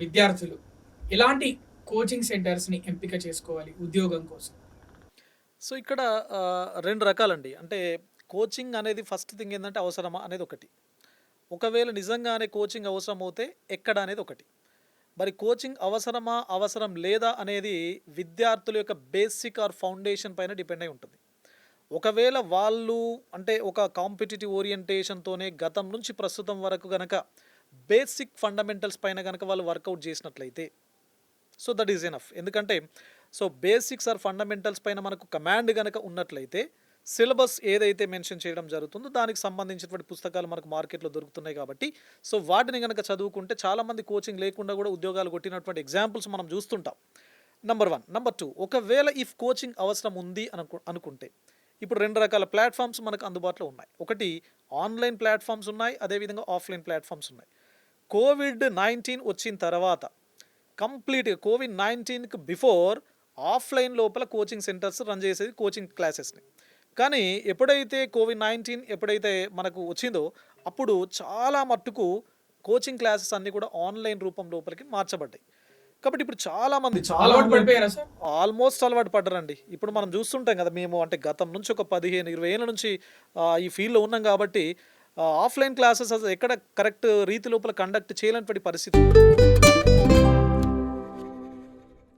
విద్యార్థులు ఎలాంటి కోచింగ్ సెంటర్స్‌ని ఎంపిక చేసుకోవాలి ఉద్యోగం కోసం? సో, ఇక్కడ 2 రకాలండి. అంటే కోచింగ్ అనేది ఫస్ట్ థింగ్ ఏందంటే అవసరమా అనేది ఒకటి. ఒకవేళ నిజంగానే కోచింగ్ అవసరమవుతే ఎక్కడ అనేది ఒకటి. మరి కోచింగ్ అవసరమా? అవసరం లేదా? అనేది విద్యార్థుల యొక్క బేసిక్ ఆర్ ఫౌండేషన్ పైన డిపెండ్ అయి ఉంటుంది. ఒకవేళ వాళ్ళు అంటే ఒక కాంపిటీటివ్ ఓరియంటేషన్‌తోనే గతం నుంచి ప్రస్తుతం వరకు గనక బేసిక్ ఫండమెంటల్స్ పైన గనక వాళ్ళు వర్కౌట్ చేసినట్లయితే సో దట్ ఈజ్ ఎనఫ్. ఎందుకంటే బేసిక్స్ ఆర్ ఫండమెంటల్స్ పైన మనకు కమాండ్ గనక ఉన్నట్లయితే సిలబస్ ఏదైతే మెన్షన్ చేయడం జరుగుతుందో దానికి సంబంధించినటువంటి పుస్తకాలు మనకు మార్కెట్‌లో దొరుకుతున్నాయి కాబట్టి వాటిని గనక చదువుకుంటే చాలామంది కోచింగ్ లేకుండా కూడా ఉద్యోగాలు కొట్టినటువంటి ఎగ్జాంపుల్స్ మనం చూస్తుంటాం. నంబర్ 1. నంబర్ 2, ఒకవేళ ఇఫ్ కోచింగ్ అవసరం ఉంది అనుకుంటే ఇప్పుడు 2 రకాల ప్లాట్‌ఫార్మ్స్ మనకు అందుబాటులో ఉన్నాయి. ఒకటి ఆన్‌లైన్ ప్లాట్‌ఫార్మ్స్ ఉన్నాయి. అదేవిధంగా ఆఫ్‌లైన్ ప్లాట్‌ఫార్మ్స్ ఉన్నాయి. కోవిడ్-19 వచ్చిన తర్వాత కంప్లీట్‌గా కోవిడ్-19కి బిఫోర్ ఆఫ్‌లైన్ లోపల కోచింగ్ సెంటర్స్ రన్ చేసేది కోచింగ్ క్లాసెస్‌ని. కానీ ఎప్పుడైతే మనకు వచ్చిందో అప్పుడు చాలా మట్టుకు కోచింగ్ క్లాసెస్ అన్నీ కూడా ఆన్‌లైన్ రూపం లోపలికి మార్చబడ్డాయి. కాబట్టి ఇప్పుడు చాలా అలవాటు మంది పడిపోయారా సార్? ఆల్మోస్ట్ అలవాటు పడ్డారండి. ఇప్పుడు మనం చూస్తుంటాం కదా! మేము అంటే గతం నుంచి ఒక 15, 20 ఏళ్ల నుంచి ఈ ఫీల్డ్‌లో ఉన్నాం కాబట్టి ఆఫ్‌లైన్ క్లాసెస్ అసలు ఎక్కడ కరెక్ట్ రీతి లోపల కండక్ట్ చేయలేనటువంటి పరిస్థితి.